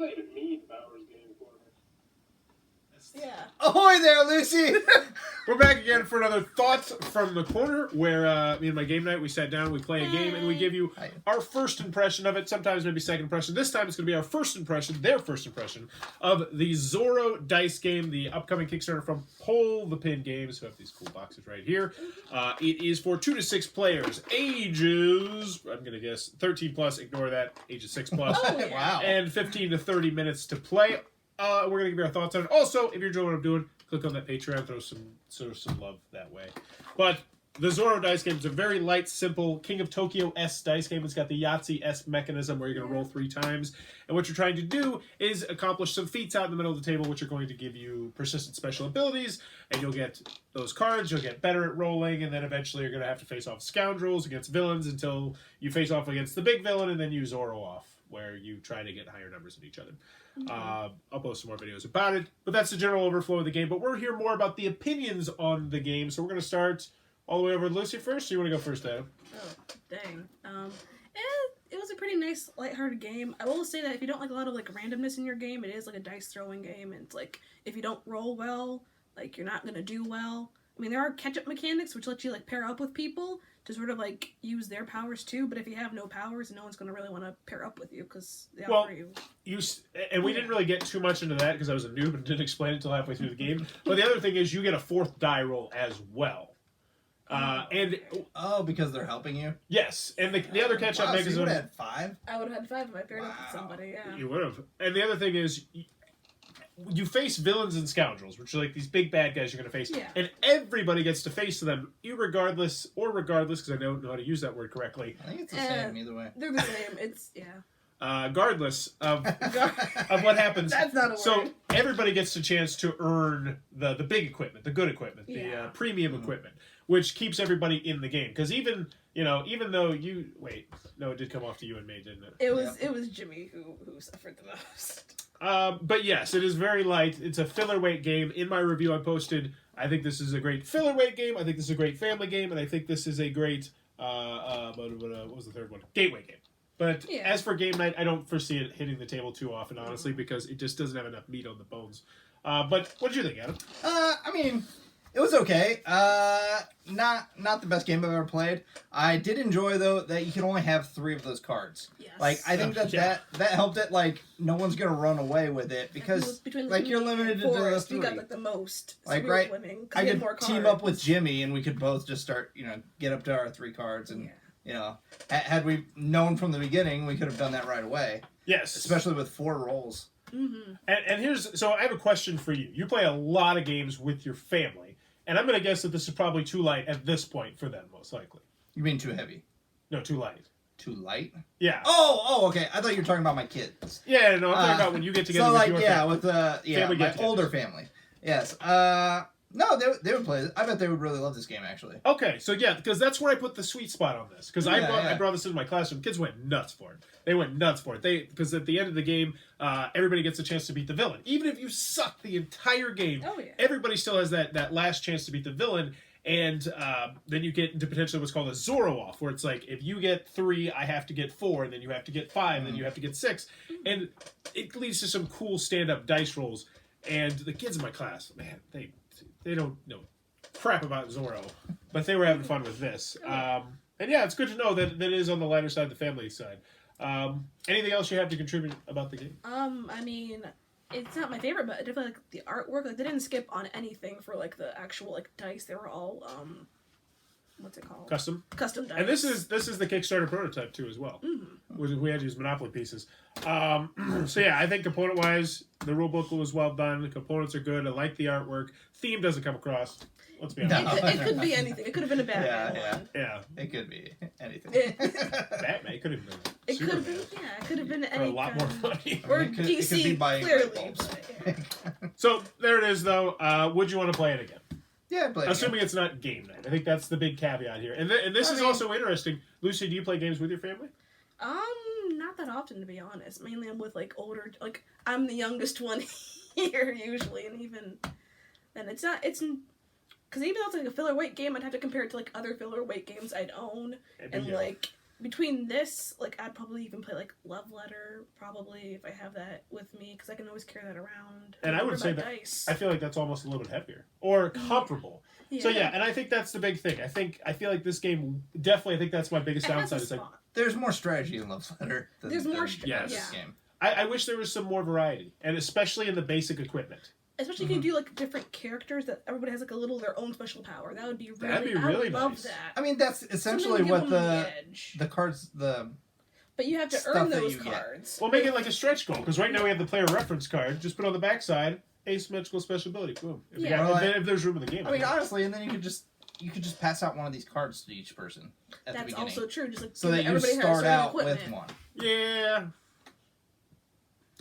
not even need Bowers game for me. Yeah. Ahoy there, Lucy! We're back again for another Thoughts from the Corner, where me and my game night, we sat down, we play a game, and we give you our first impression of it, sometimes maybe second impression. This time it's going to be our first impression, their first impression, of the Zorro dice game, the upcoming Kickstarter from Pull the Pin Games, who have these cool boxes right here. It is for 2 to 6 players, ages, I'm going to guess, 13 plus, ignore that, ages 6 plus, Wow. and 15 to 30 minutes to play. We're going to give you our thoughts on it. Also, if you're enjoying what I'm doing, click on that Patreon, throw some love that way. But the Zorro dice game is a very light, simple King of Tokyo-esque dice game. It's got the Yahtzee-esque mechanism where you're going to roll 3 times. And what you're trying to do is accomplish some feats out in the middle of the table, which are going to give you persistent special abilities. And you'll get those cards, you'll get better at rolling, and then eventually you're going to have to face off scoundrels against villains until you face off against the big villain, and then you Zorro off, where you try to get higher numbers than each other. I'll post some more videos about it, but that's the general overflow of the game. But we're here more about the opinions on the game, so we're going to start all the way over to Lucy first. Or you want to go first, Adam? Oh, dang. It was a pretty nice, lighthearted game. I will say that if you don't like a lot of like randomness in your game, it is like a dice throwing game, and it's like if you don't roll well, like you're not gonna do well. I mean, there are catch-up mechanics which let you like pair up with people to sort of like use their powers too, but if you have no powers, no one's going to really want to pair up with you because they offer you. We didn't really get too much into that because I was a noob and didn't explain it until halfway through the game. But the other thing is you get a 4th die roll as well. Because they're helping you? Yes, and the other catch-up mechanism... So you would have had 5? I would have had 5 if I paired up with somebody, yeah. You would have. And the other thing is... You face villains and scoundrels, which are like these big bad guys you're going to face. Yeah. And everybody gets to face them, regardless, because I don't know how to use that word correctly. I think it's the same either way. They're the same. It's, yeah. Regardless of what happens. That's not a word. So everybody gets a chance to earn the big equipment, the good equipment, the premium equipment, which keeps everybody in the game. Because even though you... Wait. No, it did come off to you and me, didn't it? It was Jimmy who suffered the most. But yes, it is very light. It's a filler weight game. In my review I posted, I think this is a great filler weight game, I think this is a great family game, and I think this is a great, what was the third one? Gateway game. But as for game night, I don't foresee it hitting the table too often, honestly, because it just doesn't have enough meat on the bones. But what did you think, Adam? I mean, it was okay. Not the best game I've ever played. I did enjoy, though, that you can only have 3 of those cards. Yes. Like, I think that helped it. Like, no one's going to run away with it because, like, you're limited to the 3. You got, like, the most. Like, right, winning, I could team up with Jimmy and we could both just start, get up to our 3 cards. And, had we known from the beginning, we could have done that right away. Yes. Especially with 4 rolls. Mm-hmm. And so I have a question for you. You play a lot of games with your family, and I'm going to guess that this is probably too light at this point for them, most likely. You mean too heavy? No, too light. Too light? Yeah. Oh, okay. I thought you were talking about my kids. Yeah, no, I'm talking about when you get together with your family. With my older family. Yes. No, they would play it. I bet they would really love this game, actually. Okay, so yeah, because that's where I put the sweet spot on this. Because I brought this into my classroom. Kids went nuts for it. They went nuts for it. Because at the end of the game, everybody gets a chance to beat the villain. Even if you suck the entire game, everybody still has that last chance to beat the villain. And then you get into potentially what's called a Zorro off, where it's like, if you get 3, I have to get 4, and then you have to get 5, and then you have to get 6. And it leads to some cool stand-up dice rolls. And the kids in my class, man, they don't know crap about Zorro, but they were having fun with this. And yeah, it's good to know that it is on the lighter side, the family side. Anything else you have to contribute about the game? I mean, it's not my favorite, but I definitely like the artwork. Like, they didn't skip on anything for like the actual like dice. They were all what's it called? Custom dice. And this is the Kickstarter prototype too, as well. Mm-hmm. We had to use Monopoly pieces. So yeah, I think component wise, the rulebook was well done. The components are good. I like the artwork. Theme doesn't come across. Let's be honest. It could be anything. It could have been a Batman one. Yeah. It could be anything. Batman. It could have been. It could have been. Yeah, it could have been any. For a lot more money. Or it could DC be buying clearly. So there it is, though. Would you want to play it again? Yeah, play it Assuming again. it's not game night. I think that's the big caveat here. And this is also interesting. Lucy, do you play games with your family? Not that often, to be honest. Mainly I'm with like older. Like, I'm the youngest one here usually, and even then it's not. It's because even though it's like a filler weight game, I'd have to compare it to like other filler weight games I'd own, and like between this, like, I'd probably even play, like, Love Letter, probably, if I have that with me, because I can always carry that around. And I would say that dice. I feel like that's almost a little bit heavier or comparable. Yeah. So yeah, and I think that's the big thing. I feel like this game definitely. I think that's my biggest It has downside. a Is like spot. There's more strategy in Love Letter. There's more in this yeah. game. I wish there was some more variety, and especially in the basic equipment. Especially if you do, like, different characters that everybody has, like, a little their own special power. That would be really, That'd be I really would love nice. that. I mean, that's essentially Something to what give them the edge. cards But you have to stuff earn that those you get. cards. Well, make it like a stretch goal, because right now we have the player reference card. Just put on the backside asymmetrical special ability. Boom. If, Yeah. Well, if there's room in the game. I mean, honestly, and then you could just pass out one of these cards to each person at the That's beginning, also true. Just like so that you everybody has start certain out equipment. with one.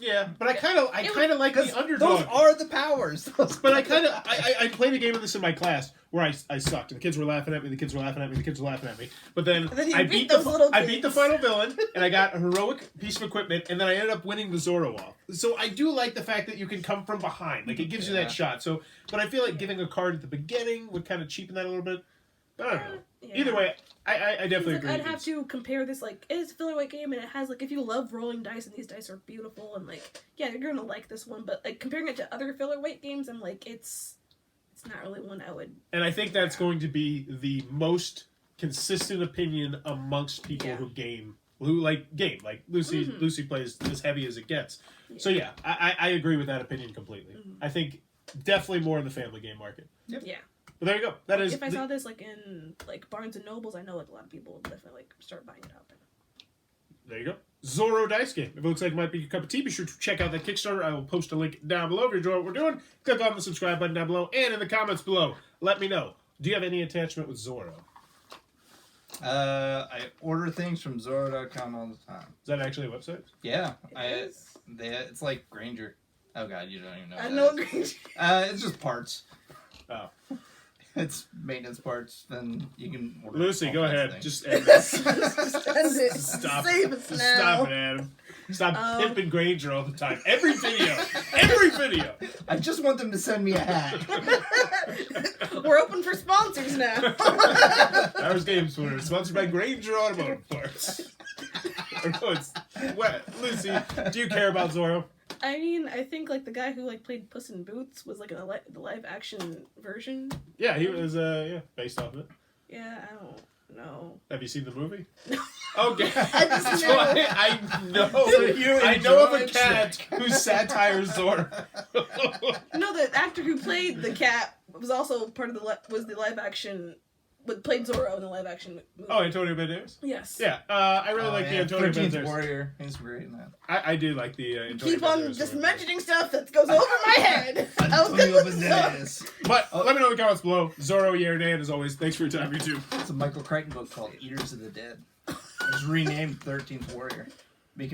Yeah, but I kind of like the underdog. Those are the powers. But I played a game of this in my class where I sucked, and the kids were laughing at me. But then you I beat beat those little I beat the kids. final villain, and I got a heroic piece of equipment, and then I ended up winning the Zorro off. So I do like the fact that you can come from behind, like it gives you that shot. So, but I feel like giving a card at the beginning would kind of cheapen that a little bit. But I don't know. Yeah. Either way, I definitely Like, agree. I'd with have to compare this, like, it's a featherweight game, and it has, like, if you love rolling dice, and these dice are beautiful, and, like, yeah, you're gonna like this one, but, like, comparing it to other featherweight games, I'm like, it's not really one I would... And I think that's going to be the most consistent opinion amongst people who like game. Like Lucy, Lucy plays as heavy as it gets. Yeah. So yeah, I agree with that opinion completely. I think definitely more in the family game market. Yep. Yeah. But there you go. That is. If I saw this, like, in, like, Barnes & Nobles, I know, like, a lot of people would definitely, like, start buying it up. There you go. Zorro dice game. If it looks like it might be your cup of tea, be sure to check out that Kickstarter. I will post a link down below if you're enjoying what we're doing. Click on the subscribe button down below and in the comments below. Let me know. Do you have any attachment with Zorro? I order things from Zorro.com all the time. Is that actually a website? Yeah, It is. it's like Granger. Oh god, you don't even know. I what know that Granger. is. It's just parts. Oh. It's maintenance parts. Then you can order Lucy, all go kinds of ahead. things. Just end this. Just end it. Stop. Save us now. Stop it, Adam. Stop pimping Granger all the time. Every video. Every video. I just want them to send me a hat. We're open for sponsors now. Ours Games Twitter, sponsored by Granger Automotive Parts. Lucy, do you care about Zorro? I mean, I think, like, the guy who, like, played Puss in Boots was, like, the live action version. Yeah, he was based off it. Yeah, I don't know. Have you seen the movie? No. Okay. I just So know. I know. So you I know of a enjoyed cat who satires Zorro. No, the actor who played the cat was also part of the live action. Played Zorro in the live action movie. Oh, Antonio Banderas? Yes. Yeah, I really like the Antonio 13th Banderas. Warrior. He's great in that. I do like the Antonio Keep on Banderas just Zorro. mentioning stuff that goes over my head. I was Antonio good with Banderas. But let me know in the comments below. Zorro, yeah or nay, and as always, thanks for your time, YouTube. It's a Michael Crichton book called Eaters of the Dead. It was renamed 13th Warrior.